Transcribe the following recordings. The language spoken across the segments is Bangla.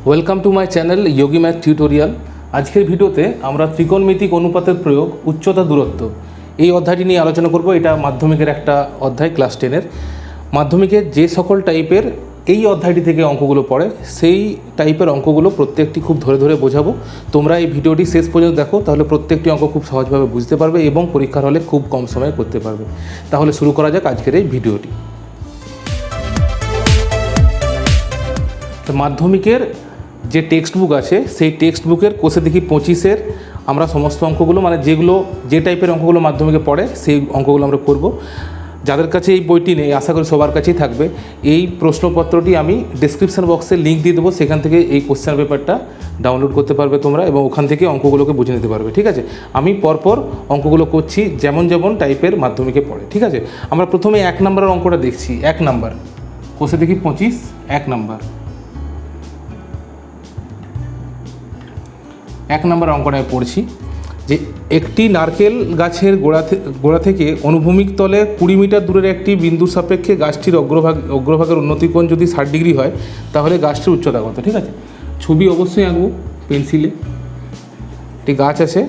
Welcome to my channel Yogi math tutorial. আজকের ভিডিওতে আমরা ত্রিকোণমিতিক অনুপাতের প্রয়োগ উচ্চতা দূরত্ব এই অধ্যায়টি নিয়ে আলোচনা করব। এটা মাধ্যমিকের একটা অধ্যায়, ক্লাস 10-এর। মাধ্যমিকের যে সকল টাইপের এই অধ্যায়টি থেকে অঙ্কগুলো পড়ে সেই টাইপের অঙ্কগুলো প্রত্যেকটি খুব ধরে ধরে বোঝাবো। তোমরা এই ভিডিওটি শেষ পর্যন্ত দেখো, তাহলে প্রত্যেকটি অঙ্ক খুব সহজভাবে বুঝতে পারবে এবং পরীক্ষার হলে খুব কম সময়ে করতে পারবে। তাহলে শুরু করা যাক আজকের এই ভিডিওটি। মাধ্যমিকের যে টেক্সট বুক আছে সেই টেক্সট বুকের কোষে দেখি 25-এর আমরা সমস্ত অঙ্কগুলো, মানে যে টাইপের অঙ্কগুলো মাধ্যমিকে পড়ে সেই অঙ্কগুলো আমরা করব। যাদের কাছে এই বইটি নেই, আশা করি সবার কাছেই থাকবে। এই প্রশ্নপত্রটি আমি ডেসক্রিপশন বক্সে লিঙ্ক দিয়ে দেবো, সেখান থেকে এই কোশ্চেন পেপারটা ডাউনলোড করতে পারবে তোমরা এবং ওখান থেকে অঙ্কগুলোকে বুঝে নিতে পারবে। ঠিক আছে, আমি পরপর অঙ্কগুলো করছি যেমন যেমন টাইপের মাধ্যমিকে পড়ে। ঠিক আছে, আমরা প্রথমে 1 নম্বরের অঙ্কটা দেখছি। 1 নম্বর কোষে দেখি 25, 1 নম্বর। 1 নম্বর অঙ্কটায় পড়ছি যে একটি নারকেল গাছের গোড়া থেকে অনুভূমিক তলে 20 মিটার দূরের একটি বিন্দুর সাপেক্ষে গাছটির অগ্রভাগের উন্নতিকোণ যদি 60 ডিগ্রি হয় তাহলে গাছটির উচ্চতা কত। ঠিক আছে, ছবি অবশ্যই আঁকবো পেন্সিলে। একটি গাছ আছে,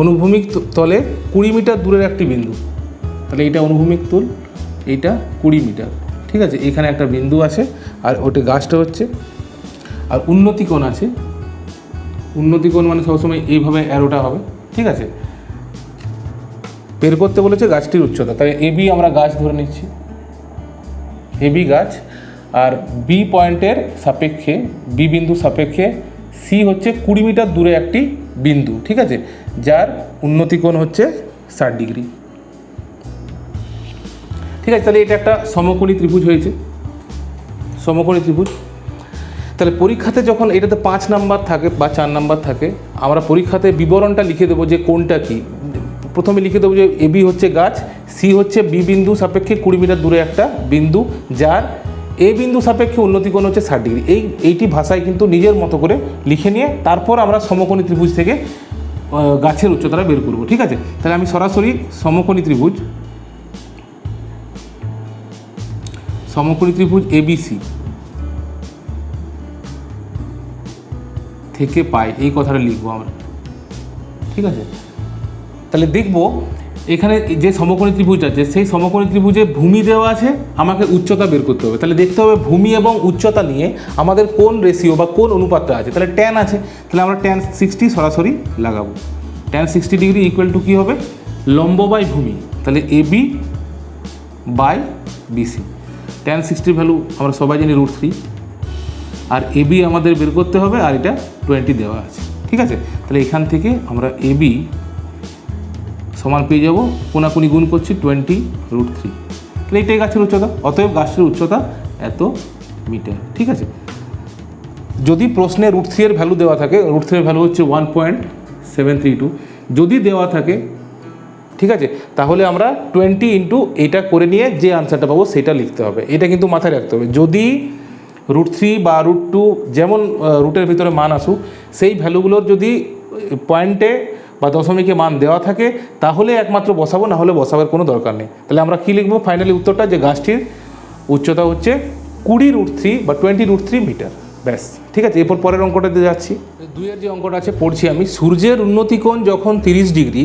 অনুভূমিক তলে 20 মিটার দূরের একটি বিন্দু, তাহলে এইটা অনুভূমিক তল, এইটা 20 মিটার। ঠিক আছে, এখানে একটা বিন্দু আছে আর ওটা গাছটা হচ্ছে, আর উন্নতিকোণ আছে। উন্নতিকোণ মানে সবসময় এইভাবে অ্যারোটা হবে। ঠিক আছে, বের করতে বলেছে গাছটির উচ্চতা, তাই এবি আমরা গাছ ধরে নিচ্ছি, এবি গাছ। আর বি পয়েন্টের সাপেক্ষে, বি বিন্দুর সাপেক্ষে সি হচ্ছে 20 মিটার দূরে একটি বিন্দু। ঠিক আছে, যার উন্নতিকোণ হচ্ছে 60 ডিগ্রি। ঠিক আছে, তাহলে এটা একটা সমকোণী ত্রিভুজ হয়েছে, সমকোণী ত্রিভুজ। তাহলে পরীক্ষাতে যখন এটাতে 5 নাম্বার থাকে বা 4 নাম্বার থাকে, আমরা পরীক্ষাতে বিবরণটা লিখে দেবো যে কোনটা কি। প্রথমে লিখে দেবো যে এবি হচ্ছে গাছ, সি হচ্ছে বি বিন্দু সাপেক্ষে 20 মিটার দূরে একটা বিন্দু, যার এ বিন্দু সাপেক্ষে উন্নতিকোণ হচ্ছে 60 ডিগ্রি। এইটি ভাষায় কিন্তু নিজের মতো করে লিখে নিয়ে তারপর আমরা সমকোণী ত্রিভুজ থেকে গাছের উচ্চতাটা বের করব। ঠিক আছে, তাহলে আমি সরাসরি সমকোণী ত্রিভুজ এবিসি থেকে পাই এই কথাটা লিখবো আমরা। ঠিক আছে, তাহলে দেখব এখানে যে সমকোণী ত্রিভুজ আছে সেই সমকোণী ত্রিভুজে ভূমি দেওয়া আছে, আমাকে উচ্চতা বের করতে হবে। তাহলে দেখতে হবে ভূমি এবং উচ্চতা নিয়ে আমাদের কোন রেশিও বা কোন অনুপাতটা আছে। তাহলে ট্যান আছে, তাহলে আমরা ট্যান 60 সরাসরি লাগাবো। ট্যান 60 ডিগ্রি ইকুয়াল টু কী হবে, লম্ব বাই ভূমি, তাহলে AB by BC. Tan 60 value আমরা সবাই জানি √3, আর এবি আমাদের বের করতে হবে, আর এটা 20 দেওয়া আছে। ঠিক আছে, তাহলে এখান থেকে আমরা এবি সমান পেয়ে যাব, কোনাকুনি গুণ করছি 20√3, তাহলে এটাই গাছের উচ্চতা। অতএব গাছের উচ্চতা এত মিটার। ঠিক আছে, যদি প্রশ্নে √3 এর ভ্যালু দেওয়া থাকে, √3 এর ভ্যালু হচ্ছে 1.732 যদি দেওয়া থাকে, ঠিক আছে, তাহলে আমরা 20 ইন্টু এটা করে নিয়ে যে আনসারটা পাবো সেটা লিখতে হবে। এটা কিন্তু মাথায় রাখতে হবে। যদি √3 বা √2 যেমন রুটের ভিতরে মান আসুক, সেই ভ্যালুগুলোর যদি পয়েন্টে বা দশমিকে মান দেওয়া থাকে তাহলে একমাত্র বসাবো, না হলে বসাবার কোনো দরকার নেই। তাহলে আমরা কী লিখবো ফাইনালি উত্তরটা, যে গাছটির উচ্চতা হচ্ছে 20√3 বা 20√3 মিটার। ব্যাস, ঠিক আছে। এরপর পরের অঙ্কটাতে যাচ্ছি। 2-এর যে অঙ্কটা আছে পড়ছি আমি। সূর্যের উন্নতিকোণ যখন 30 ডিগ্রি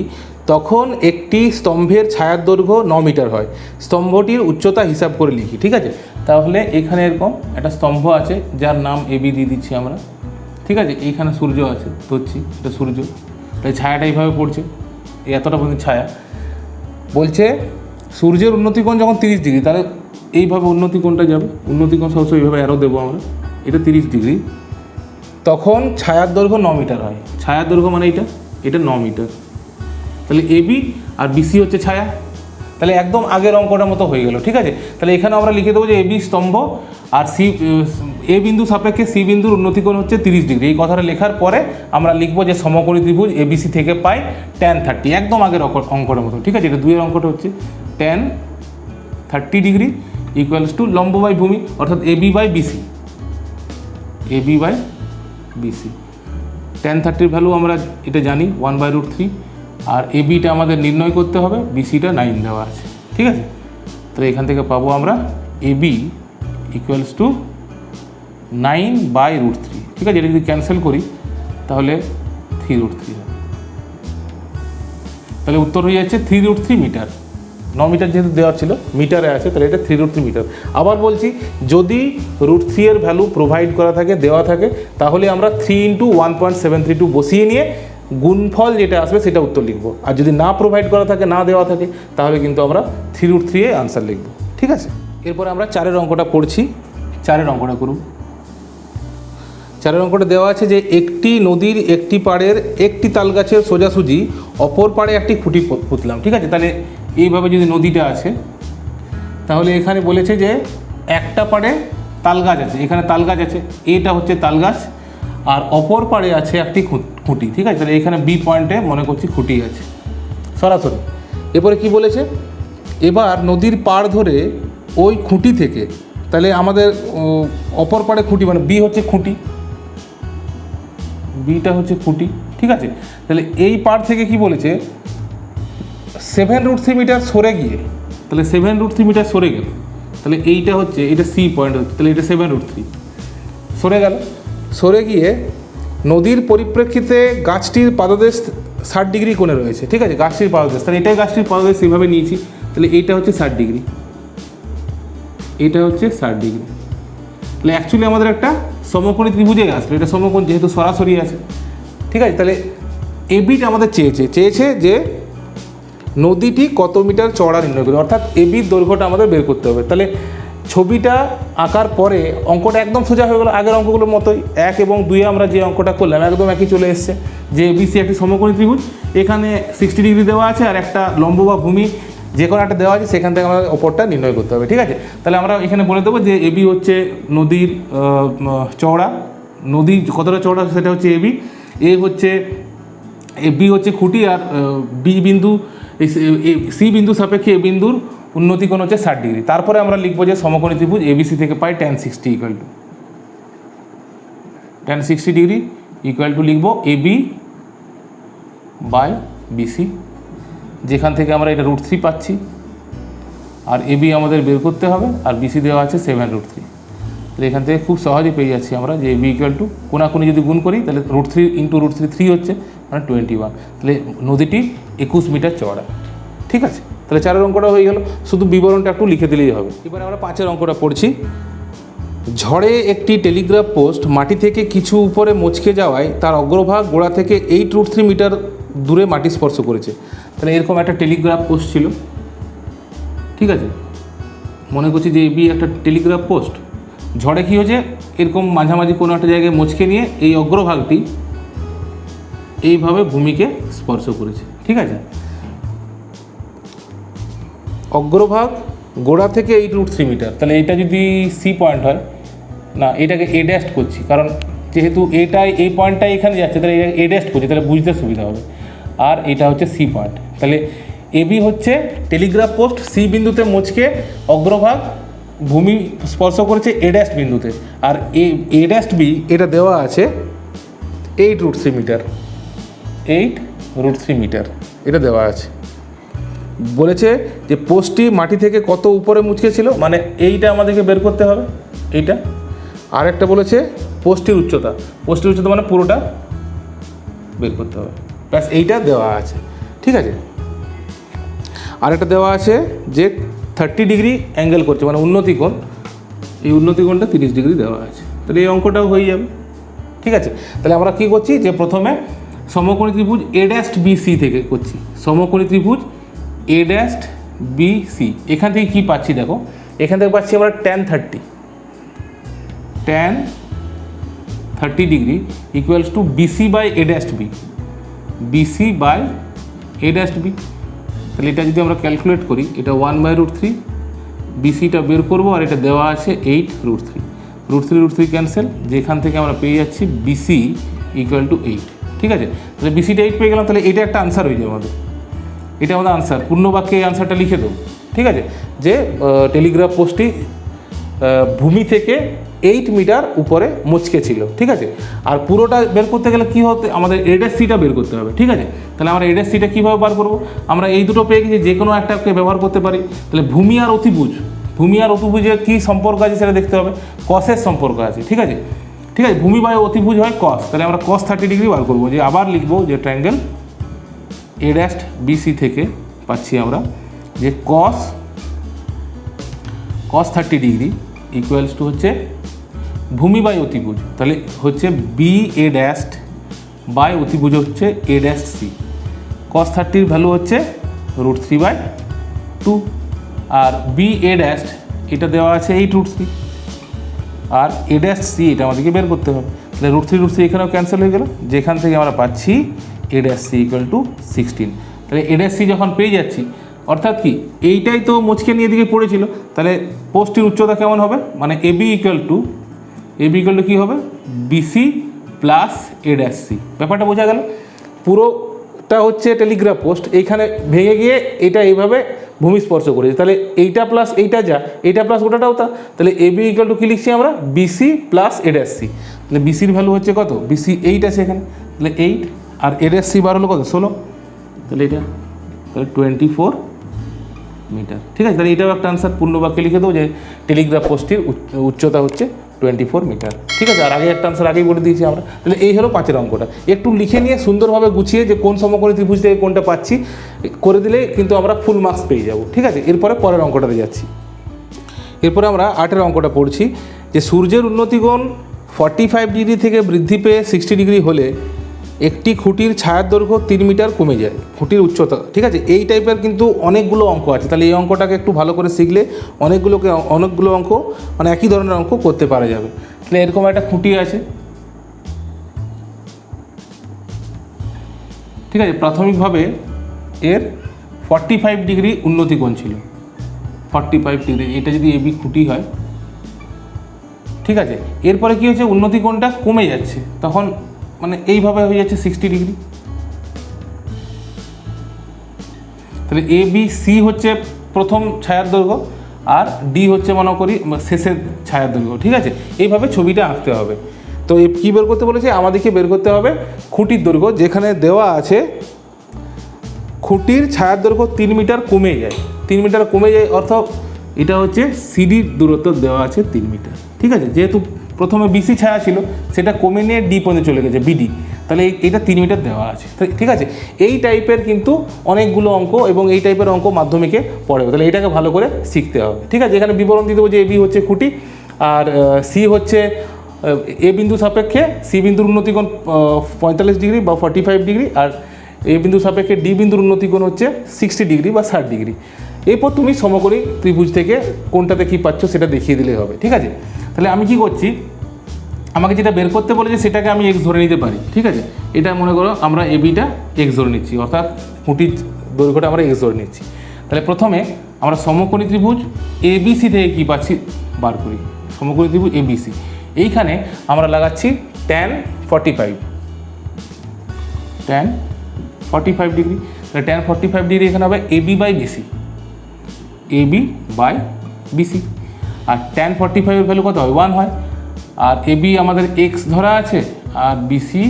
তখন একটি স্তম্ভের ছায়ার দৈর্ঘ্য 9 মিটার হয়। স্তম্ভটির উচ্চতা হিসাব করে লিখি। ঠিক আছে, তাহলে এখানে এরকম একটা স্তম্ভ আছে যার নাম এবি দিয়ে দিচ্ছি আমরা। ঠিক আছে, এইখানে সূর্য আছে ধরছি, এটা সূর্য, তাই ছায়াটা এইভাবে পড়ছে, এতটা পর্যন্ত ছায়া। বলছে সূর্যের উন্নতিকোণ যখন 30 ডিগ্রি, তাহলে এইভাবে উন্নতিকোণটা যাবে, উন্নতিকোণ সবসময় এইভাবে অ্যারো দেবো আমরা, এটা 30 ডিগ্রি, তখন ছায়ার দৈর্ঘ্য 9 মিটার হয়। ছায়ার দৈর্ঘ্য মানে এটা 9 মিটার। তাহলে এবি আর বিসি হচ্ছে ছায়া, তাহলে একদম আগের অঙ্কটার মতো হয়ে গেল। ঠিক আছে, তাহলে এখানে আমরা লিখে দেবো যে এবি স্তম্ভ আর সি, এ বিন্দু সাপেক্ষে সি বিন্দুর উন্নতিকোণ হচ্ছে 30 ডিগ্রি। এই কথাটা লেখার পরে আমরা লিখবো যে সমকোণী ত্রিভুজ এবিসি থেকে পাই ট্যান 30, একদম আগের অঙ্কটার মতো। ঠিক আছে, এটা 2-এর অঙ্কটা হচ্ছে ট্যান 30 ডিগ্রি ইকুয়ালস টু লম্ব বাই ভূমি, অর্থাৎ AB by BC, AB by BC. Tan 30 value আমরা এটা জানি 1/√3, আর এবিটা আমাদের নির্ণয় করতে হবে, বিসিটা 9 দেওয়া আছে। ঠিক আছে, তাহলে এখান থেকে পাবো আমরা এবি ইকুয়ালস টু 9/√3, ঠিক আছে। এটা যদি ক্যান্সেল করি তাহলে 3√3 হবে। তাহলে উত্তর হয়ে যাচ্ছে 3√3 মিটার। 9 মিটার যেহেতু দেওয়া ছিল, মিটারে আছে, তাহলে এটা 3√3 মিটার। আবার বলছি, যদি √3 এর ভ্যালু প্রোভাইড করা থাকে, দেওয়া থাকে, তাহলে আমরা 3 × 1.732 বসিয়ে নিয়ে গুণফল যেটা আসবে সেটা উত্তর লিখব। আর যদি না প্রোভাইড করা থাকে, না দেওয়া থাকে, তাহলে কিন্তু আমরা 3√3 এ আনসার লিখব, ঠিক আছে। এরপরে আমরা 4-এর অঙ্কটা পড়ছি। 4-এর অঙ্কটা করুন। 4-এর অঙ্কটা দেওয়া আছে যে একটি নদীর একটি পাড়ের একটি তালগাছের সোজাসুজি অপর পাড়ে একটি খুঁটি পুঁতলাম, ঠিক আছে। তাহলে এইভাবে যদি নদীটা আছে, তাহলে এখানে বলেছে যে একটা পাড়ে তালগাছ আছে, এখানে তালগাছ আছে, এটা হচ্ছে তালগাছ, আর অপর পাড়ে আছে একটি খুঁটি, ঠিক আছে। তাহলে এখানে বি পয়েন্টে মনে করছি খুঁটি আছে সরাসরি। এরপরে কি বলেছে, এবার নদীর পাড় ধরে ওই খুঁটি থেকে, তাহলে আমাদের অপর পাড়ে খুঁটি মানে বি হচ্ছে খুঁটি, বিটা হচ্ছে খুঁটি, ঠিক আছে। তাহলে এই পাড় থেকে কি বলেছে 7√3 মিটার সরে গিয়ে, তাহলে 7√3 মিটার সরে গেল, তাহলে এইটা হচ্ছে, এটা সি পয়েন্ট হচ্ছে, তাহলে এটা 7√3 সরে গেল। সরে গিয়ে নদীর পরিপ্রেক্ষিতে গাছটির পাদদেশ 60 ডিগ্রি কোণে রয়েছে, ঠিক আছে। গাছটির পাদদেশ, তাহলে এটাই গাছটির পাদদেশ, এইভাবে নিয়েছি, তাহলে এইটা হচ্ছে 60 ডিগ্রি, এটা হচ্ছে 60 ডিগ্রি। তাহলে অ্যাকচুয়ালি আমাদের একটা সমকোণী ত্রিভুজে আসলো, এটা সমকোণ যেহেতু সরাসরি আছে, ঠিক আছে। তাহলে এবিটা আমাদের চেয়েছে যে নদীটি কত মিটার চওড়া নির্ণয় করবে, অর্থাৎ এবির দৈর্ঘ্যটা আমাদের বের করতে হবে। তাহলে ছবিটা আঁকার পরে অঙ্কটা একদম সোজা হয়ে গেল, আগের অঙ্কগুলোর মতোই। 1 এবং 2 আমরা যে অঙ্কটা করলাম একদম একই চলে এসছে, যে এবিসি একটি সমকোণী ত্রিভুজ, এখানে 60 ডিগ্রি দেওয়া আছে, আর একটা লম্ব বা ভূমি যে কোনো একটা দেওয়া আছে, সেখান থেকে আমাদের ওপরটা নির্ণয় করতে হবে, ঠিক আছে। তাহলে আমরা এখানে বলে দেবো যে এবি হচ্ছে নদীর চওড়া, নদী কতটা চওড়া সেটা হচ্ছে এবি, বি হচ্ছে খুঁটি, আর বি বিন্দু সি বিন্দু সাপেক্ষে এ বিন্দুর উন্নতি কোণ হচ্ছে 60 ডিগ্রি। তারপরে আমরা লিখবো যে সমকোণী ত্রিভুজ এবিসি থেকে পাই tan 60 ডিগ্রি ইকুয়াল টু লিখবো AB/BC, যেখান থেকে আমরা এটা √3 পাচ্ছি, আর এবি আমাদের বের করতে হবে, আর বিসি দেওয়া আছে 7√3। তাহলে এখান থেকে খুব সহজে পেয়ে যাচ্ছি আমরা যে এবি ইকুয়াল টু, কোনাকুনি যদি গুণ করি তাহলে √3 × √3 3 হচ্ছে, মানে 21। তাহলে নদীটি 21 মিটার চওড়া, ঠিক আছে। তাহলে 4-এর অঙ্কটা হয়ে গেল, শুধু বিবরণটা একটু লিখে দিলেই হবে। এবারে আমরা 5-এর অঙ্কটা পড়ছি। ঝড়ে একটি টেলিগ্রাফ পোস্ট মাটি থেকে কিছু উপরে মচকে যাওয়ায় তার অগ্রভাগ গোড়া থেকে 8√3 মিটার দূরে মাটি স্পর্শ করেছে। তাহলে এরকম একটা টেলিগ্রাফ পোস্ট ছিল, ঠিক আছে। মনে করছি যে এবি একটা টেলিগ্রাফ পোস্ট, ঝড়ে কী হয়েছে, এরকম মাঝামাঝি কোনো একটা জায়গায় মচকে নিয়ে এই অগ্রভাগটি এইভাবে ভূমিকে স্পর্শ করেছে, ঠিক আছে। অগ্রভাগ গোড়া থেকে 8√3 মিটার, তাহলে এটা যদি সি পয়েন্ট হয়, না এটাকে এ ড্যাশ করছি, কারণ যেহেতু এই পয়েন্টটা এখানে যাচ্ছে, তাহলে এটা এ ড্যাশ করছি, তাহলে বুঝতে সুবিধা হবে। আর এটা হচ্ছে সি পয়েন্ট, তাহলে এবি হচ্ছে টেলিগ্রাফ পোস্ট, সি বিন্দুতে মচকে অগ্রভাগ ভূমি স্পর্শ করেছে এ ড্যাশ বিন্দুতে, আর এ ড্যাশ বি এটা দেওয়া আছে 8√3 মিটার, 8√3 মিটার এটা দেওয়া আছে। বলেছে যে পোস্টটি মাটি থেকে কত উপরে মুচকে ছিল, মানে এইটা আমাদেরকে বের করতে হবে, এইটা। আর একটা বলেছে পোস্টটির উচ্চতা মানে পুরোটা বের করতে হবে, ব্যাস এইটা দেওয়া আছে, ঠিক আছে। আর একটা দেওয়া আছে যে 30 ডিগ্রি অ্যাঙ্গেল করছে, মানে উন্নতি কোণ, এই উন্নতি কোণটা 30 ডিগ্রি দেওয়া আছে। তাহলে এই অঙ্কটাও হয়ে যাবে, ঠিক আছে। তাহলে আমরা কী করছি, যে প্রথমে সমকোণী ত্রিভুজ A'/BC থেকে করছি, সমকোণী ত্রিভুজ A'/BC। এখান থেকে কী পাচ্ছি দেখো, এখান থেকে পাচ্ছি আমরা tan 30 degree equals two BC/A'/B, BC/A'/B। তাহলে এটা যদি আমরা ক্যালকুলেট করি, এটা 1/√3, বিসিটা বের করবো, আর এটা দেওয়া আছে 8√3, √3 ক্যান্সেল, যেখান থেকে আমরা পেয়ে যাচ্ছি BC ইকুয়াল টু 8, ঠিক আছে। তাহলে বিসিটা 8 পেয়ে গেলাম, তাহলে এটা একটা আনসার হয়ে যাবে আমাদের, এটা আমাদের আনসার। পূর্ণ বাক্যে এই আনসারটা লিখে দেবো, ঠিক আছে, যে টেলিগ্রাফ পোস্টটি ভূমি থেকে 8 মিটার উপরে মুচকে ছিল, ঠিক আছে। আর পুরোটা বের করতে গেলে কী হতে, আমাদের A'/Cটা বের করতে হবে, ঠিক আছে। তাহলে আমরা A'/Cটা কীভাবে বার করবো, আমরা এই দুটো পেয়ে গেছি, যে কোনো একটাকে ব্যবহার করতে পারি। তাহলে ভূমি আর অতিভুজ, ভূমি আর অতিভুজের কী সম্পর্ক আছে সেটা দেখতে হবে, কসের সম্পর্ক আছে। ঠিক আছে, ঠিক আছে, ভূমি বাই অতিভুজ হয় কস, তাহলে আমরা cos 30 ডিগ্রি বার করবো। যে আবার লিখবো যে ট্রায়াঙ্গেল এ ড্যাশ বিসি থেকে পাচ্ছি আমরা যে cos 30 ডিগ্রি ইকুয়ালস টু হচ্ছে ভূমি বাই অতিভুজ, তাহলে হচ্ছে বি এ ড্যাশ বাই অতিভুজ হচ্ছে a dash C. cos 30 value হচ্ছে √3/2 আর বি এ ড্যাশ এটা দেওয়া আছে 8√3 আর এ ড্যাশ সি এটা আমাদেরকে বের করতে হবে। তাহলে √3 এখানেও ক্যান্সেল হয়ে গেল, যেখান থেকে আমরা পাচ্ছি a dash C equal to 16। তাহলে এ ড্যাশ সি যখন পেয়ে যাচ্ছি, অর্থাৎ কি এইটাই তো মুচকে নিয়ে দিকে পড়েছিল, তাহলে পোস্টটির উচ্চতা কেমন হবে, মানে এবি ইকুয়াল টু কী হবে BC plus a dash C. ব্যাপারটা বোঝা গেল? পুরোটা হচ্ছে টেলিগ্রাফ পোস্ট, এইখানে ভেঙে গিয়ে এটা এইভাবে ভূমি স্পর্শ করেছে, তাহলে এইটা প্লাস এইটা যা, এইটা প্লাস ওটাটাও তা, তাহলে এবি ইকুয়াল টু কী লিখছি আমরা BC plus a dash C. তাহলে বিসির ভ্যালু হচ্ছে কত, বিসি 8 আছে এখানে, তাহলে 8 আর এ ড্যাশ সি বার হলো কত 16, তাহলে এটা তাহলে 24 মিটার। ঠিক আছে, তাহলে এটাও একটা আনসার, পূর্ণ বাক্যে লিখে দেবো যে টেলিগ্রাফ পোস্টটির উচ্চতা হচ্ছে 24 মিটার। ঠিক আছে, আর আগে একটা আনসার আগেই বলে দিয়েছি আমরা। তাহলে এই হলো 5 অঙ্কটা, একটু লিখে নিয়ে সুন্দরভাবে গুছিয়ে যে কোন সমকোণী ত্রিভুজ থেকে কোনটা পাচ্ছি করে দিলে কিন্তু আমরা ফুল মার্কস পেয়ে যাব। ঠিক আছে, এরপরে পরের অঙ্কটাতে যাচ্ছি। এরপরে আমরা 8 অঙ্কটা পড়ছি যে সূর্যের উন্নতিকোণ 45 ডিগ্রি থেকে বৃদ্ধি পেয়ে 60 ডিগ্রি হলে একটি খুঁটির ছায়ার দৈর্ঘ্য 3 মিটার কমে যায়, খুঁটির উচ্চতা। ঠিক আছে, এই টাইপের কিন্তু অনেকগুলো অঙ্ক আছে, তাহলে এই অঙ্কটাকে একটু ভালো করে শিখলে অনেকগুলো অঙ্ক মানে একই ধরনের অঙ্ক করতে পারা যাবে। তাহলে এরকম একটা খুঁটি আছে, ঠিক আছে, প্রাথমিকভাবে এর 45 ডিগ্রি উন্নতিকোণ ছিল, 45 ডিগ্রি, এটা যদি এবি খুঁটি হয়। ঠিক আছে, এরপরে কী হচ্ছে উন্নতিকোণটা কমে যাচ্ছে, তখন মানে এইভাবে হয়ে যাচ্ছে 60 ডিগ্রি। তাহলে এ বি সি হচ্ছে প্রথম ছায়ার দৈর্ঘ্য আর ডি হচ্ছে মনে করি শেষের ছায়ার দৈর্ঘ্য। ঠিক আছে, এইভাবে ছবিটা আঁকতে হবে। তো কী বের করতে বলেছে, আমাদেরকে বের করতে হবে খুঁটির দৈর্ঘ্য, যেখানে দেওয়া আছে খুঁটির ছায়ার দৈর্ঘ্য 3 মিটার কমে যায়, 3 মিটার কমে যায়, অর্থাৎ এটা হচ্ছে সিডির দূরত্ব দেওয়া আছে 3 মিটার। ঠিক আছে, যেহেতু প্রথমে বিসি ছায়া ছিল সেটা কমে নিয়ে ডি পর্যন্ত চলে গেছে বিডি, তাহলে এটা 3 মিটার দেওয়া আছে। ঠিক আছে, এই টাইপের কিন্তু অনেকগুলো অঙ্ক এবং এই টাইপের অঙ্ক মাধ্যমিকে পড়ে, তাহলে এটাকে ভালো করে শিখতে হবে। ঠিক আছে, এখানে বিবরণ দিয়ে দেবো যে এবি হচ্ছে খুঁটি আর সি হচ্ছে এ বিন্দু সাপেক্ষে সি বিন্দুর উন্নতিকোণ 45 ডিগ্রি বা 45 ডিগ্রি আর এ বিন্দু সাপেক্ষে ডি বিন্দুর উন্নতিকোণ হচ্ছে 60 ডিগ্রি বা 60 ডিগ্রি। এরপর তুমি সমকোণী ত্রিভুজ থেকে কোনটাতে কী পাচ্ছ সেটা দেখিয়ে দিলেই হবে। ঠিক আছে, তাহলে আমি কি করছি, আমাকে যেটা বের করতে বলেছে সেটাকে আমি এক্স ধরে নিতে পারি। ঠিক আছে, এটা মনে করো আমরা এবিটা এক্স ধরে নিচ্ছি, অর্থাৎ খুঁটির দৈর্ঘ্যটা আমরা এক্স ধরে নিচ্ছি। তাহলে প্রথমে আমরা সমকোণী ত্রিভুজ এবিসি থেকে কী পাচ্ছি বার করি, সমকোণী ত্রিভুজ এবিসি। এইখানে আমরা লাগাচ্ছি tan 45 ডিগ্রি, তাহলে tan 45 ডিগ্রি এখানে হবে AB by BC, AB by BC. আর tan 45 এর ভ্যালু কত হয় 1 হয়, আর এবি আমাদের এক্স ধরা আছে আর বিসি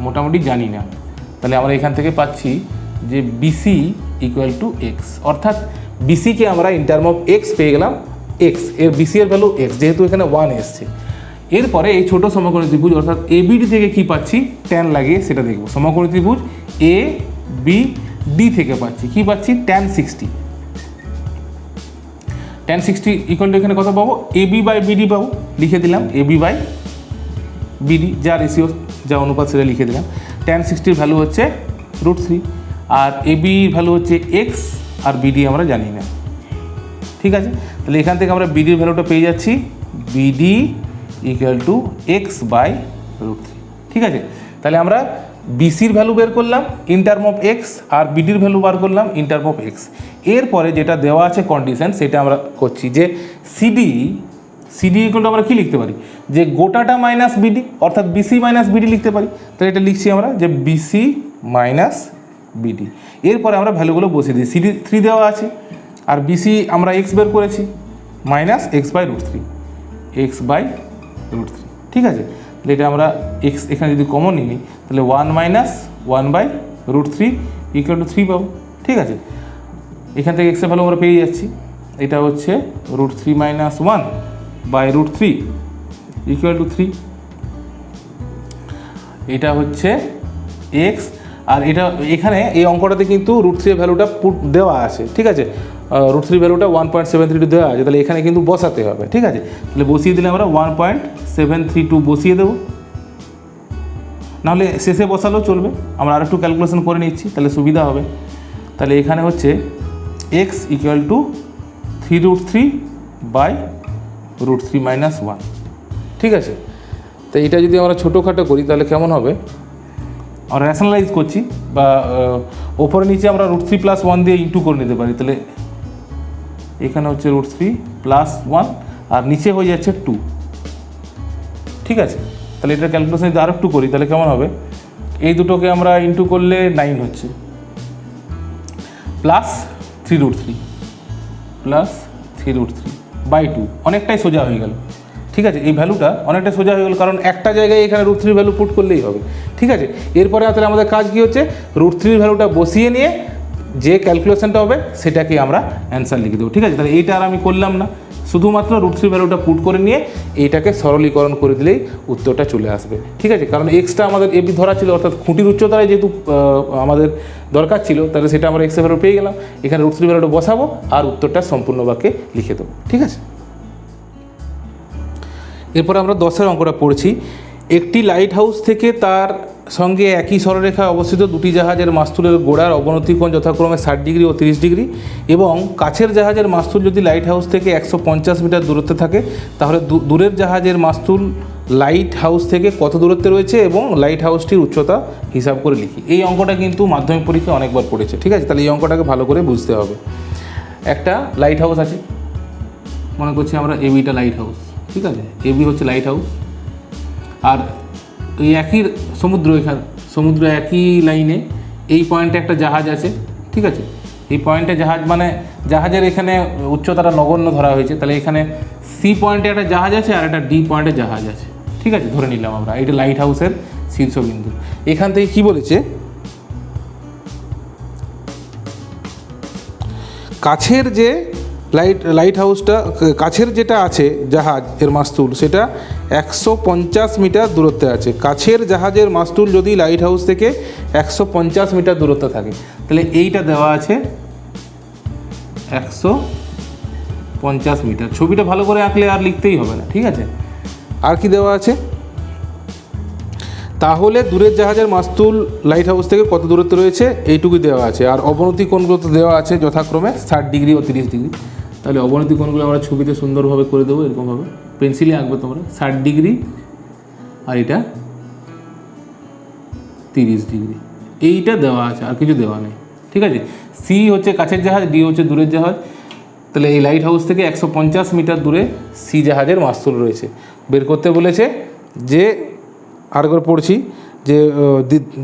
মোটামুটি জানি না, তাহলে আমরা এখান থেকে পাচ্ছি যে বিসি ইকুয়াল টু এক্স, অর্থাৎ বিসিকে আমরা ইন টার্ম অফ এক্স পেয়ে গেলাম, এক্স এর বিসি এর ভ্যালু এক্স, যেহেতু এখানে 1 এসছে। এরপরে এই ছোটো সমকোণী ত্রিভুজ অর্থাৎ এবিডি থেকে কী পাচ্ছি ট্যান লাগিয়ে সেটা দেখব। সমকোণী ত্রিভুজ এ বি ডি থেকে পাচ্ছি কী পাচ্ছি tan 60, tan 60 ইকুয়াল টু এখানে কত পাবো এবি বাই বিডি পাবো, লিখে দিলাম এবি বাই বিডি, যা রেশিও যা অনুপাত সেটা লিখে দিলাম। tan 60 ভ্যালু হচ্ছে √3 আর এবির ভ্যালু হচ্ছে এক্স আর বিডি আমরা জানি না। ঠিক আছে, তাহলে এখান থেকে আমরা বিডির ভ্যালুটা পেয়ে যাচ্ছি BD equal to X by √3। ঠিক আছে, তাহলে আমরা বিসির ভ্যালু বের করলাম ইন টার্ম অফ এক্স আর বিডির ভ্যালু বার করলাম ইন টার্ম অফ এক্স। এরপরে যেটা দেওয়া আছে কন্ডিশন সেটা আমরা করছি যে সিডি ইকুয়াল টু আমরা কী লিখতে পারি যে গোটাটা মাইনাস বিডি, অর্থাৎ বিসি মাইনাস বিডি লিখতে পারি। তাহলে এটা লিখছি আমরা যে বিসি মাইনাস বিডি। এরপরে আমরা ভ্যালুগুলো বসিয়ে দিই, সিডি 3 দেওয়া আছে আর বিসি আমরা এক্স বের করেছি minus X by √3, X by √3। ঠিক আছে, তাহলে এটা আমরা এক্স এখানে যদি কমন নিই তাহলে 1 মাইনাস 1 বাই √3 ইকুয়াল টু 3 পাবো। ঠিক আছে, এখান থেকে এক্সের ভ্যালু আমরা পেয়ে যাচ্ছি। এটা হচ্ছে √3 - 1 বাই √3 ইকুয়াল টু 3। এটা হচ্ছে এক্স, আর এটা এখানে এই অঙ্কটাতে কিন্তু √3 ভ্যালুটা পুট দেওয়া আছে, ঠিক আছে। √3 ভ্যালুটা 1.732 দেওয়া আছে, তাহলে এখানে কিন্তু বসাতে হবে, ঠিক আছে। তাহলে বসিয়ে দিলে আমরা 1.732 বসিয়ে দেবো, নাহলে শেষে বসালেও চলবে। আমরা আর একটু ক্যালকুলেশন করে নিচ্ছি, তাহলে সুবিধা হবে। তাহলে এখানে হচ্ছে এক্স ইকুয়াল টু 3√3 বাই √3 - 1, ঠিক আছে। তো এটা যদি আমরা ছোটোখাটো করি তাহলে কেমন হবে, আমরা র্যাশনালাইজ করছি বা ওপরে নিচে আমরা √3 + 1 দিয়ে ইন্টু করে নিতে পারি। তাহলে এখানে হচ্ছে √3 + 1 আর নিচে হয়ে যাচ্ছে 2, ঠিক আছে। তাহলে এটা ক্যালকুলেশন যদি আর একটু করি তাহলে কেমন হবে, এই দুটোকে আমরা ইন্টু করলে 9 হচ্ছে, প্লাস 3√3 বাই 2, অনেকটাই সোজা হয়ে গেল, ঠিক আছে। এই ভ্যালুটা অনেকটা সোজা হয়ে গেল, কারণ একটা জায়গায় এখানে √3 ভ্যালু পুট করলেই হবে, ঠিক আছে। এরপরে তাহলে আমাদের কাজ কী হচ্ছে, √3 ভ্যালুটা বসিয়ে নিয়ে যে ক্যালকুলেশনটা হবে সেটাকে আমরা অ্যান্সার লিখে দেবো, ঠিক আছে। তাহলে এইটা আর আমি করলাম না, শুধুমাত্র √3 ভ্যালুটা পুট করে নিয়ে এইটাকে সরলীকরণ করে দিলেই উত্তরটা চলে আসবে, ঠিক আছে। কারণ এক্সটা আমাদের এবি ধরা ছিল, অর্থাৎ খুঁটির উচ্চতায় যেহেতু আমাদের দরকার ছিল, তাহলে সেটা আমরা এক্সের ভ্যালু পেয়ে গেলাম। এখানে √3 ভ্যালুটা বসাবো আর উত্তরটা সম্পূর্ণ বাক্যে লিখে দেবো, ঠিক আছে। এরপর আমরা 10-এর অঙ্কটা পড়ছি। একটি লাইট হাউস থেকে তার সঙ্গে একই সরলরেখায় অবস্থিত দুটি জাহাজের মাস্তুলের গোড়ার অবনতি কোণ যথাক্রমে 60 ডিগ্রি ও 30 ডিগ্রি, এবং কাছের জাহাজের মাস্তুল যদি লাইট হাউস থেকে 150 মিটার দূরত্বে থাকে, তাহলে দূরের জাহাজের মাস্তুল লাইট হাউস থেকে কত দূরত্বে রয়েছে এবং লাইট হাউসটির উচ্চতা হিসাব করে লিখি। এই অঙ্কটা কিন্তু মাধ্যমিক পরীক্ষায় অনেকবার পড়েছে, ঠিক আছে। তাহলে এই অঙ্কটাকে ভালো করে বুঝতে হবে। একটা লাইট হাউস আছে, মনে করছি আমরা এবিটা লাইট হাউস, ঠিক আছে। এবি হচ্ছে লাইট হাউস, আর এই একই সমুদ্র একই লাইনে এই পয়েন্টে একটা জাহাজ আছে, ঠিক আছে। এই পয়েন্টে জাহাজ মানে জাহাজের এখানে উচ্চতাটা নগণ্য ধরা হয়েছে, তাহলে এখানে সি পয়েন্টে একটা জাহাজ আছে আর একটা ডি পয়েন্টে জাহাজ আছে, ঠিক আছে, ধরে নিলাম আমরা। এটা লাইট হাউসের শীর্ষবিন্দু। এখান থেকে কি বলেছে, কাছের যে লাইট হাউসটা কাছের যেটা আছে জাহাজ এর মাস্তুল, সেটা 150 মিটার দূরত্বে আছে। কাছের জাহাজের মাস্তুল যদি লাইট হাউস থেকে 150 মিটার দূরত্বে থাকে, তাহলে এইটা দেওয়া আছে 150 মিটার। ছবিটা ভালো করে আঁকলে আর লিখতেই হবে না, ঠিক আছে। আর কি দেওয়া আছে, তাহলে দূরের জাহাজের মাস্তুল লাইট হাউস থেকে কত দূরত্বে রয়েছে এইটুকুই দেওয়া আছে, আর অবনতি কোণগুলো তো দেওয়া আছে যথাক্রমে 60 ডিগ্রি ও 30 ডিগ্রি। তাহলে অবনতি কোণগুলো আমরা ছবিতে সুন্দরভাবে করে দেবো, এরকমভাবে পেন্সিলে আঁকবে তোমরা, 60 ডিগ্রি আর এটা 30 ডিগ্রি, এইটা দেওয়া আছে, আর কিছু দেওয়া নেই, ঠিক আছে। সি হচ্ছে কাছের জাহাজ, ডি হচ্ছে দূরের জাহাজ। তাহলে এই লাইট হাউস থেকে 150 মিটার দূরে সি জাহাজের মাস্তুল রয়েছে। বের করতে বলেছে যে, আর একবার পড়ছি, যে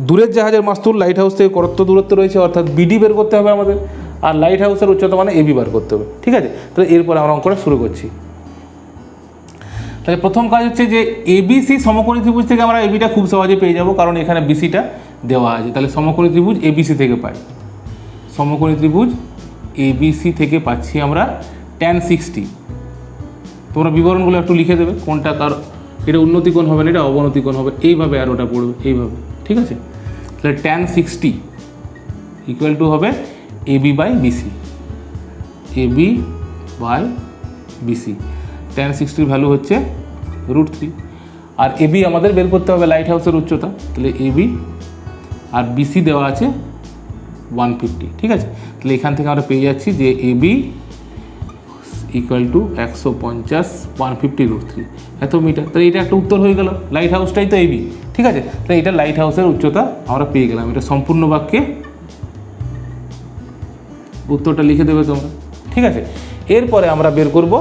দূরের জাহাজের মাস্তুল লাইট হাউস থেকে কত দূরত্ব রয়েছে, অর্থাৎ বিডি বের করতে হবে আমাদের, আর লাইট হাউসের উচ্চতা মানে এবি বার করতে হবে, ঠিক আছে। তাহলে এরপর আমরা অঙ্কটা শুরু করছি। তাহলে প্রথম কাজ হচ্ছে যে এবিসি সমকোণী ত্রিভুজ থেকে আমরা এবিটা খুব সহজে পেয়ে যাব, কারণ এখানে বিসিটা দেওয়া আছে। তাহলে সমকোণী ত্রিভুজ এবিসি থেকে পাই, সমকোণী ত্রিভুজ এবিসি থেকে পাচ্ছি আমরা tan 60। তোমরা বিবরণগুলো একটু লিখে দেবে, কোনটা কার, এটা উন্নতি কোণ হবে না, এটা অবনতি কোণ হবে, এইভাবে আর ওটা পড়বে এইভাবে, ঠিক আছে। তাহলে tan 60 ইকুয়াল টু হবে AB by BC, AB by BC. tan 60 value হচ্ছে √3, আর এবি আমাদের বের করতে হবে লাইট হাউসের উচ্চতা। তাহলে এবি আর বিসি দেওয়া আছে 150, ঠিক আছে। তাহলে এখান থেকে আমরা পেয়ে যাচ্ছি যে এবি ইকুয়াল টু 150 150 √3 এত মিটার। তাহলে এটা একটা উত্তর হয়ে গেল, লাইট হাউসটাই তো এবি, ঠিক আছে। তাহলে এটা লাইট হাউসের উচ্চতা আমরা পেয়ে গেলাম। এটা সম্পূর্ণ বাক্যে উত্তরটা লিখে দেবে তোমরা, ঠিক আছে। এরপরে আমরা বের করব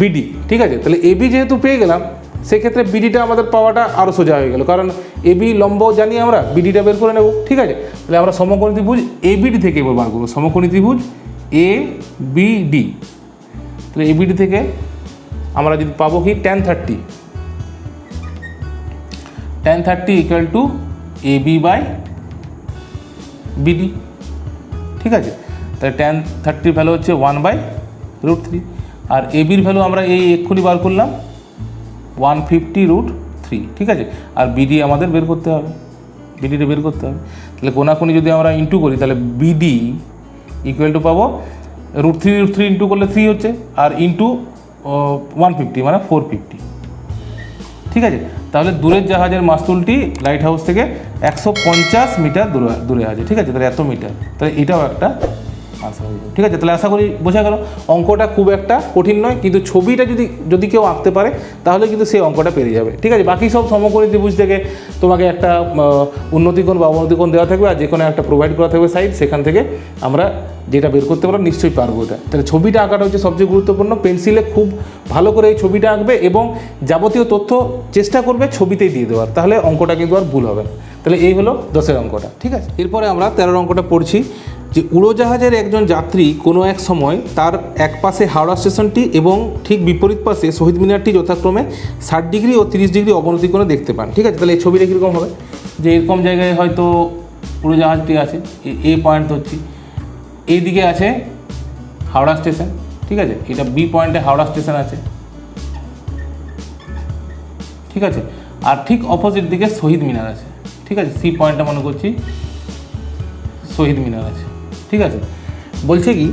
বিডি, ঠিক আছে। তাহলে এবি যেহেতু পেয়ে গেলাম, সেক্ষেত্রে বিডিটা আমাদের পাওয়াটা আরও সোজা হয়ে গেল, কারণ এবি লম্ব জানি আমরা, বিডিটা বের করে নেব, ঠিক আছে। তাহলে আমরা সমকোণী ত্রিভুজ এবিডি থেকে এবার বার করবো, সমকোণী ত্রিভুজ এ বিডি। তাহলে এবিডি থেকে আমরা যদি পাবো কি tan 30 equal to AB by BD, ঠিক আছে। তাহলে tan 30 ভ্যালু হচ্ছে 1/√3 √3। আর এবির ভ্যালু আমরা এই এক্ষুনি বার করলাম 150√3, ঠিক আছে। আর বিডি আমাদের বের করতে হবে, বিডিটা বের করতে হবে। তাহলে কোনাকুনি যদি আমরা ইন্টু করি তাহলে বিডি ইকুয়াল টু পাবো √3 ইন্টু করলে 3 হচ্ছে, আর ইন্টু 150 মানে 450, ঠিক আছে। তাহলে দূরের জাহাজের মাস্তুলটি লাইট হাউস থেকে 150 মিটার দূরে আছে, ঠিক আছে। তাহলে এত মিটার, তাহলে এটাও একটা আনসার হয়ে যাবে, ঠিক আছে। তাহলে আশা করি বোঝা গেল। অঙ্কটা খুব একটা কঠিন নয়, কিন্তু ছবিটা যদি কেউ আঁকতে পারে তাহলে কিন্তু সেই অঙ্কটা পেরে যাবে, ঠিক আছে। বাকি সব সমকোণী ত্রিভুজ থেকে তোমাকে একটা উন্নতিকোণ বা অবনতিকোণ দেওয়া থাকবে, আর যে কোনো একটা প্রোভাইড করা থাকবে সাইড, সেখান থেকে আমরা যেটা বের করতে পারবো নিশ্চয়ই পারবো এটা। তাহলে ছবিটা আঁকাটা হচ্ছে সবচেয়ে গুরুত্বপূর্ণ। পেন্সিলে খুব ভালো করে এই ছবিটা আঁকবে এবং যাবতীয় তথ্য চেষ্টা করবে ছবিতেই দিয়ে দেওয়ার, তাহলে অঙ্কটা কিন্তু আর ভুল হবে না। তাহলে এই হলো 10-এর অঙ্কটা, ঠিক আছে। এরপরে আমরা 13-এর অঙ্কটা পড়ছি যে উড়োজাহাজের একজন যাত্রী কোনো এক সময় তার এক পাশে হাওড়া স্টেশনটি এবং ঠিক বিপরীত পাশে শহীদ মিনারটি যথাক্রমে 60 ডিগ্রি ও 30 ডিগ্রি অবনতি করে দেখতে পান, ঠিক আছে। তাহলে এই ছবিটা কীরকম হবে, যে এরকম জায়গায় হয়তো উড়োজাহাজটি আছে, এ পয়েন্ট ধরছি, এই দিকে আছে হাওড়া স্টেশন, ঠিক আছে। এটা বি পয়েন্টে হাওড়া স্টেশন আছে, ঠিক আছে। আর ঠিক অপোজিট দিকে শহীদ মিনার আছে, ঠিক আছে। সি পয়েন্টটা মনে করছি শহীদ মিনার আছে, ঠিক আছে। বলছে কি,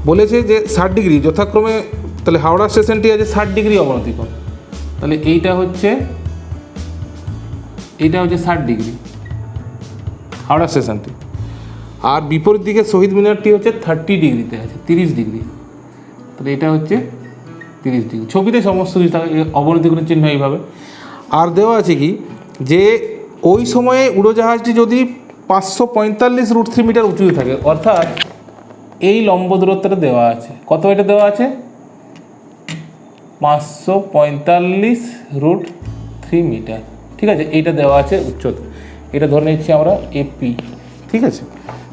বলেছে যে 60 ডিগ্রি যথাক্রমে, তাহলে হাওড়া স্টেশনটি আছে 60 ডিগ্রি অবনতি কোণ, তাহলে এইটা হচ্ছে 60 ডিগ্রি হাওড়া স্টেশনটি। আর বিপরীত দিকে শহীদ মিনারটি হচ্ছে 30 ডিগ্রিতে আছে, 30 ডিগ্রি, তাহলে এটা হচ্ছে 30 ডিগ্রি। ছবিতে সমস্ত কিছু থাকে, অবনতি কোণের চিহ্ন এইভাবে। আর দেওয়া আছে কি, যে ওই সময়ে উড়োজাহাজটি যদি 545√3 মিটার উঁচুতে থাকে, অর্থাৎ এই লম্ব দূরত্বটা দেওয়া আছে, কত এটা দেওয়া আছে 545√3 মিটার, ঠিক আছে। এইটা দেওয়া আছে উচ্চতা, এটা ধরে নিচ্ছি আমরা এপি, ঠিক আছে।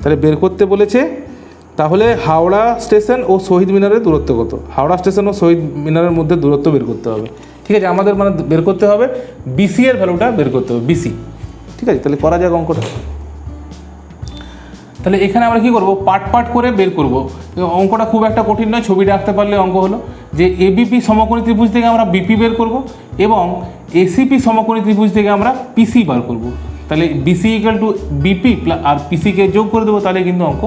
তাহলে বের করতে বলেছে, তাহলে হাওড়া স্টেশন ও শহীদ মিনারের দূরত্ব কত, হাওড়া স্টেশন ও শহীদ মিনারের মধ্যে দূরত্ব বের করতে হবে, ঠিক আছে। আমাদের মানে বের করতে হবে বিসি এর ভ্যালুটা বের করতে হবে, বিসি, ঠিক আছে। তাহলে করা যাক অঙ্কটা। তাহলে এখানে আমরা কী করবো, পার্ট করে বের করব। অঙ্কটা খুব একটা কঠিন নয়, ছবিটা আঁকতে পারলে অঙ্ক হলো যে এবিপি সমকোণী ত্রিভুজ থেকে আমরা বিপি বের করব এবং এসিপি সমকোণী ত্রিভুজ থেকে আমরা পিসি বার করব। তাহলে বিসি ইকুয়াল টু বিপি আর পিসিকে যোগ করে দেবো, তাহলে কিন্তু অঙ্ক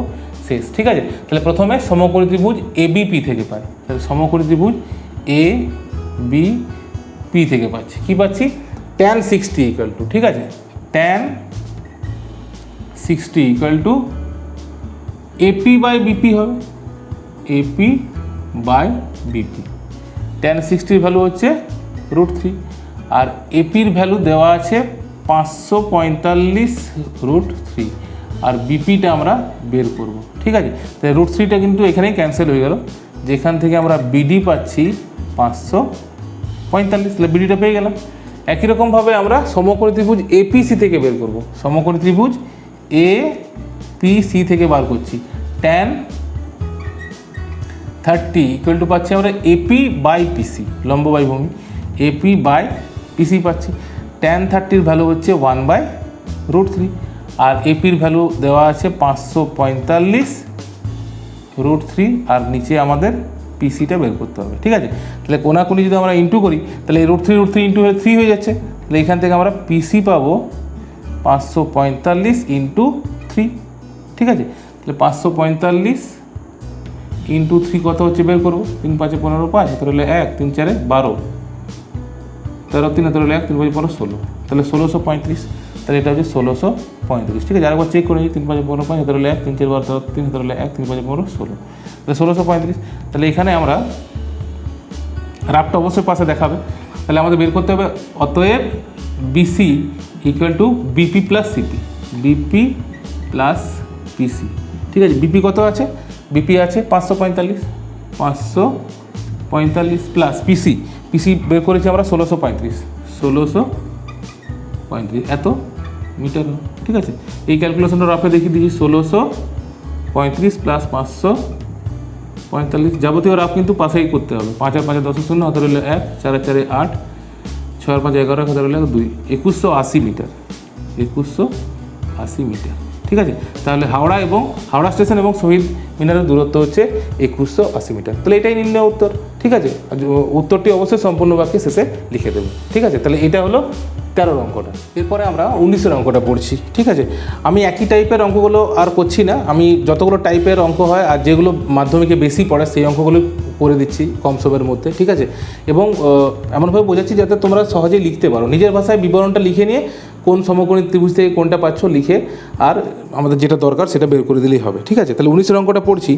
শেষ, ঠিক আছে। তাহলে প্রথমে সমকোণী ত্রিভুজ এবিপি থেকে পাই, তাহলে সমকোণী ত্রিভুজ এ বি পি থেকে পাচ্ছি, কী পাচ্ছি tan 60 ইকুয়াল টু, ঠিক আছে, tan 60 equal to AP by BP হবে, AP by BP. tan 60 value হচ্ছে √3 আর এপির ভ্যালু দেওয়া আছে 545√3 আর বিপিটা আমরা বের করব, ঠিক আছে। তাই √3টা কিন্তু এখানেই ক্যান্সেল হয়ে গেল, যেখান থেকে আমরা বিডি পাচ্ছি 545, তাহলে বিডিটা পেয়ে গেলাম। একই রকমভাবে আমরা সমকোণী ত্রিভুজ এপিসি থেকে বের করব, সমকোণী ত্রিভুজ এ পি সি থেকে বার করছি, tan 30 ইকুয়াল টু পাচ্ছি আমরা এপি বাই পিসি, লম্ব বাই ভূমি, এপি বাই পিসি পাচ্ছি। tan 30-র ভ্যালু হচ্ছে 1/√3 আর এপির ভ্যালু দেওয়া আছে 545√3 আর নিচে আমাদের পিসিটা বের করতে হবে, ঠিক আছে। তাহলে কোনাকুনি যদি আমরা ইন্টু করি তাহলে এই √3 ইন্টু 3 হয়ে যাচ্ছে, তাহলে এখান থেকে আমরা পিসি পাবো 545 ইন্টু 3, ঠিক আছে। তাহলে 545 ইন্টু 3 কত হচ্ছে বের করবো, 3 5 15 5, 1 3 4 12, 13 3 1 3 5 15 16, তাহলে 1635, তাহলে এটা হচ্ছে 1635, ঠিক আছে। আরেকবার চেক করে নিই, 3 5 15 5, 1 3 4 12 3 1 3 5 15 16, তাহলে 1635। তাহলে এখানে আমরা রাফটা অবশ্যই পাশে দেখাবে, তাহলে আমাদের বের করতে হবে অতএব BC equal to BP plus CP, BP plus PC, ঠিক আছে। বিপি কত আছে, বিপি আছে 545 প্লাস পিসি, পিসি বের করেছি আমরা 1635 এত মিটার, ঠিক আছে। এই ক্যালকুলেশনটা রাফে দেখিয়ে দিয়েছি, 1635 প্লাস 545, যাবতীয় রাফ কিন্তু পাশেই করতে হবে, 5 আর 5 10 0, 1 4 4 8, 6 আর 5 11, 1 2, 2180 মিটার, 2180 মিটার, ঠিক আছে। তাহলে হাওড়া এবং হাওড়া স্টেশন এবং শহীদ মিনারের দূরত্ব হচ্ছে 2180 মিটার। তাহলে এটাই নির্ণয় উত্তর, ঠিক আছে। উত্তরটি অবশ্যই সম্পূর্ণ বাক্যে শেষে লিখে দেবে, ঠিক আছে। তাহলে এটা হলো 13 অঙ্কটা। এরপরে আমরা 19 অঙ্কটা পড়ছি, ঠিক আছে। আমি একই টাইপের অঙ্কগুলো আর করছি না, আমি যতগুলো টাইপের অঙ্ক হয় আর যেগুলো মাধ্যমিকে বেশি পড়ে সেই অঙ্কগুলো করে দিচ্ছি কম সময়ের মধ্যে, ঠিক আছে। এবং এমনভাবে বোঝাচ্ছি যাতে তোমরা সহজেই লিখতে পারো, নিজের ভাষায় বিবরণটা লিখে নিয়ে কোন সমকোণী ত্রিভুজ থেকে কোনটা পাচ্ছ লিখে আর আমাদের যেটা দরকার সেটা বের করে দিলেই হবে, ঠিক আছে। তাহলে 19 অঙ্কটা পড়ছি।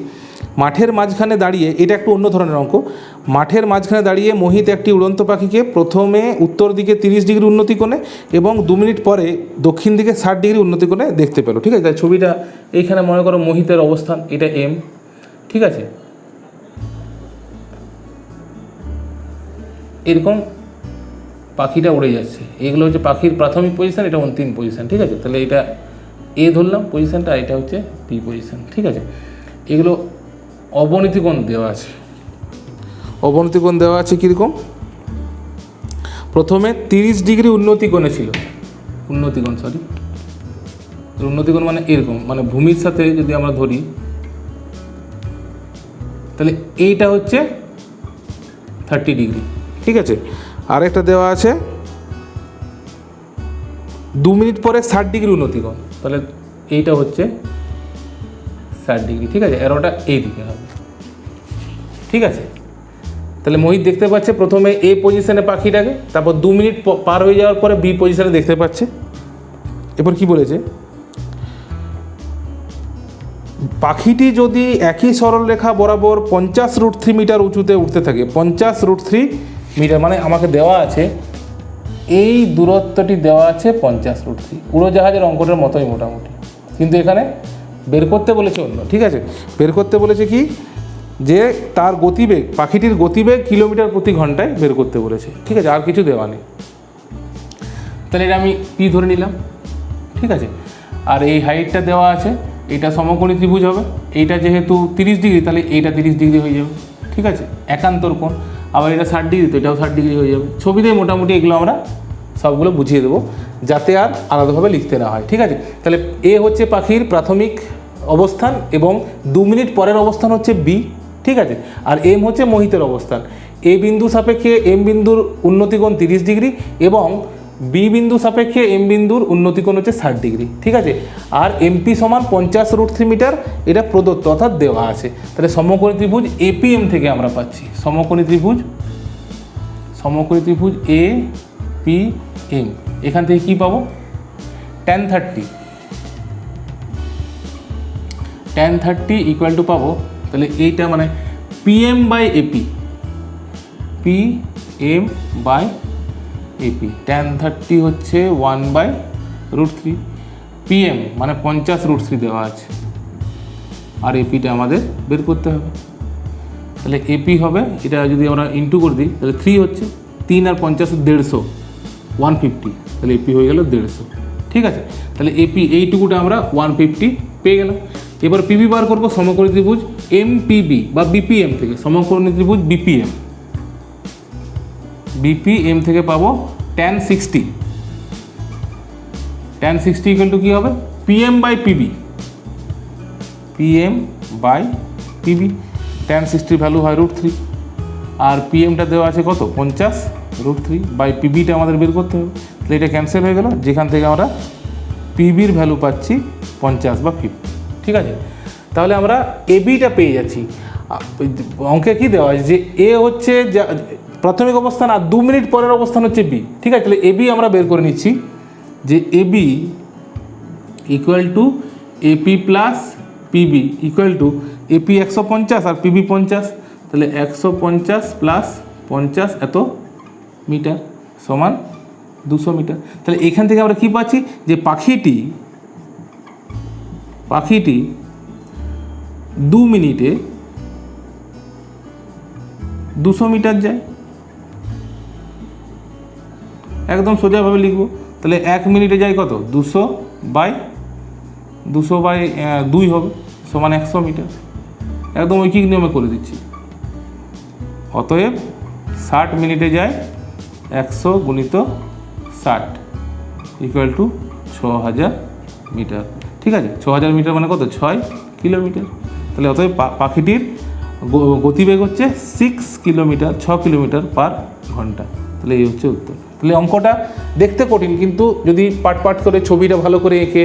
মাঠের মাঝখানে দাঁড়িয়ে, এটা একটু অন্য ধরনের অঙ্ক। মাঠের মাঝখানে দাঁড়িয়ে মোহিত একটি উড়ন্ত পাখিকে প্রথমে উত্তর দিকে 30 ডিগ্রি উন্নতি কোণে এবং 2 মিনিট পরে দক্ষিণ দিকে 60 ডিগ্রি উন্নতি কোণে দেখতে পেল, ঠিক আছে। তাই ছবিটা এইখানে মনে করো মোহিতের অবস্থান, এটা এম, ঠিক আছে। এরকম পাখিটা উড়ে যাচ্ছে, এগুলো হচ্ছে পাখির প্রাথমিক পজিশান, এটা অন্তিম পজিশান, ঠিক আছে। তাহলে এটা এ ধরলাম পজিশানটা, এটা হচ্ছে বি পজিশান, ঠিক আছে। এগুলো অবনতি কোণ দেওয়া আছে, অবনতি কোণ দেওয়া আছে কীরকম, প্রথমে 30 ডিগ্রি উন্নতি কোণে ছিল, উন্নতি কোণ মানে এরকম, মানে ভূমির সাথে যদি আমরা ধরি তাহলে এইটা হচ্ছে 30 ডিগ্রি, ঠিক আছে। আর একটা দেওয়া আছে 2 মিনিট পরে 60 ডিগ্রি উন্নতি কোণ, তাহলে এইটা হচ্ছে 60 ডিগ্রি, ঠিক আছে। এরোটা এই দিকে হবে, ঠিক আছে। তাহলে মোহিত দেখতে পাচ্ছে প্রথমে এ পজিশনে পাখিটাকে, তারপর 2 মিনিট পার হয়ে যাওয়ার পরে বি পজিশনে দেখতে পাচ্ছে। এরপর কি বলেছে, পাখিটি যদি একই সরলরেখা বরাবর 50√3 মিটার উঁচুতে উঠতে থাকে, 50√3 মিটার মানে আমাকে দেওয়া আছে এই দূরত্বটি দেওয়া আছে 50√3, উড়োজাহাজের অঙ্কটার মতোই মোটামুটি, কিন্তু এখানে বের করতে বলেছে অন্য, ঠিক আছে। বের করতে বলেছে কি, যে তার গতিবেগ, পাখিটির গতিবেগ কিলোমিটার প্রতি ঘন্টায় বের করতে বলেছে, ঠিক আছে। আর কিছু দেওয়া নেই। তাহলে এটা আমি পি ধরে নিলাম, ঠিক আছে। আর এই হাইটটা দেওয়া আছে, এইটা সমকোণী ত্রিভুজ হবে, এইটা যেহেতু 30 ডিগ্রি তাহলে এইটা 30 ডিগ্রি হয়ে যাবে, ঠিক আছে, একান্তর কোণ। আবার এটা 60 ডিগ্রি, তো এটাও 60 ডিগ্রি হয়ে যাবে। ছবিতেই মোটামুটি এগুলো আমরা সবগুলো বুঝিয়ে দেবো যাতে আর আলাদাভাবে লিখতে না হয়, ঠিক আছে। তাহলে এ হচ্ছে পাখির প্রাথমিক অবস্থান এবং 2 মিনিট পরের অবস্থান হচ্ছে বি, ঠিক আছে। আর এম হচ্ছে মোহিতের অবস্থান। এ বিন্দু সাপেক্ষে এম বিন্দুর উন্নতিকোণ 30 ডিগ্রি এবং বি বিন্দু সাপেক্ষে এম বিন্দুর উন্নতিকোণ হচ্ছে 60 ডিগ্রি, ঠিক আছে। আর এমপি সমান 50√3 মিটার, এটা প্রদত্ত অর্থাৎ দেওয়া আছে। তাহলে সমকোণী ত্রিভুজ এপিএম থেকে আমরা পাচ্ছি সমকোণী ত্রিভুজ এ পি এম। এখান থেকে কি পাবো, tan 30 ইকুয়াল টু পাবো, তাহলে এইটা মানে PM by AP, PM by AP. tan 30 হচ্ছে 1/√3, পিএম মানে 50√3 দেওয়া আছে, আর এপিটা আমাদের বের করতে হবে। তাহলে এপি হবে, এটা যদি আমরা ইন্টু করে দিই তাহলে 3 হচ্ছে 3 আর 50 150, 150, তাহলে এপি হয়ে গেল 150, ঠিক আছে। তাহলে এপি এইটুকুটা আমরা 150 পেয়ে গেলাম। এবার পিবি বার করবো সমকোণী ত্রিভুজ এমপিবি বা বিপিএম থেকে, সমকোণী ত্রিভুজ বিপিএম থেকে পাবো tan 60 ইকুয়াল টু কী হবে, PM by PB, tan 60 value হয় √3, আর পিএমটা দেওয়া আছে কত 50√3 বাই পিবিটা আমাদের বের করতে হবে। তাহলে এটা ক্যান্সেল হয়ে গেল, যেখান থেকে আমরা পিবির ভ্যালু পাচ্ছি 50 বা 50, ঠিক আছে। তাহলে আমরা এবিটা পেয়ে যাচ্ছি। অঙ্কে কী দেওয়া আছে যে এ হচ্ছে প্রাথমিক অবস্থান আর 2 মিনিট পরের অবস্থান হচ্ছে বি, ঠিক আছে। তাহলে এবি আমরা বের করে নিচ্ছি যে AB equal to AP plus PB equal to AP 150 আর পিবি 50, তাহলে 150 প্লাস 50 এত মিটার সমান 200 মিটার। তাহলে এখান থেকে আমরা কী পাচ্ছি যে পাখিটি 2 মিনিটে 200 মিটার যায়, একদম সোজাভাবে লিখব। তাহলে 1 মিনিটে যায় কত, 200 বাই 2 হবে সমান 100 মিটার, একদম ঐকিক নিয়মে করে দিচ্ছি। অতএব 60 মিনিটে যায় 100 গুণিত 60 ইকুয়াল টু 6000 মিটার। ঠিক আছে, 6000 মিটার মানে কত, 6 কিলোমিটার। তাহলে অতএব পাখিটির গতিবেগ হচ্ছে 6 কিলোমিটার পার ঘন্টা। তাহলে এই হচ্ছে উত্তর। তাহলে অঙ্কটা দেখতে কঠিন, কিন্তু যদি পাট করে ছবিটা ভালো করে এঁকে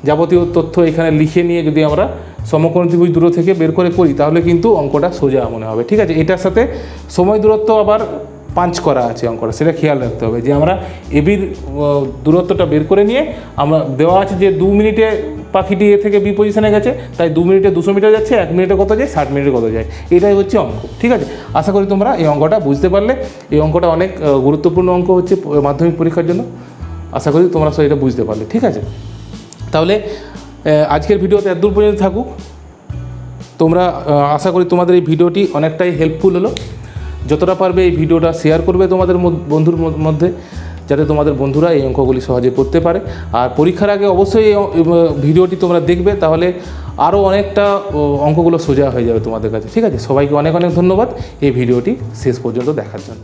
যাবতীয় তথ্য এখানে লিখে নিয়ে যদি আমরা সমকোণী ত্রিভুজ দূর থেকে বের করে করি, তাহলে কিন্তু অঙ্কটা সোজা মনে হবে। ঠিক আছে, এটার সাথে সময় দূরত্ব আবার পাঞ্চ করা আছে অঙ্কটা, সেটা খেয়াল রাখতে হবে যে আমরা এবির দূরত্বটা বের করে নিয়ে আমরা দেওয়া আছে যে 2 মিনিটে পাখিটি এ থেকে বি পজিশনে গেছে, তাই 2 মিনিটে 200 মিটার যাচ্ছে, 1 মিনিটে কত যায়, 60 মিনিটে কত যায়, এটাই হচ্ছে অঙ্ক। ঠিক আছে, আশা করি তোমরা এই অঙ্কটা বুঝতে পারলে। এই অঙ্কটা অনেক গুরুত্বপূর্ণ অঙ্ক হচ্ছে মাধ্যমিক পরীক্ষার জন্য। আশা করি তোমরা সব এটা বুঝতে পারলে। ঠিক আছে, তাহলে আজকের ভিডিওতে এতদূর পর্যন্ত থাকুক। তোমরা আশা করি তোমাদের এই ভিডিওটি অনেকটাই হেল্পফুল হলো। যতটা পারবে এই ভিডিওটা শেয়ার করবে তোমাদের বন্ধুর মধ্যে, যাতে তোমাদের বন্ধুরা এই অঙ্কগুলি সহজে করতে পারে। আর পরীক্ষার আগে অবশ্যই এই ভিডিওটি তোমরা দেখবে, তাহলে আরও অনেকটা অঙ্কগুলো সোজা হয়ে যাবে তোমাদের কাছে। ঠিক আছে, সবাইকে অনেক অনেক ধন্যবাদ এই ভিডিওটি শেষ পর্যন্ত দেখার জন্য।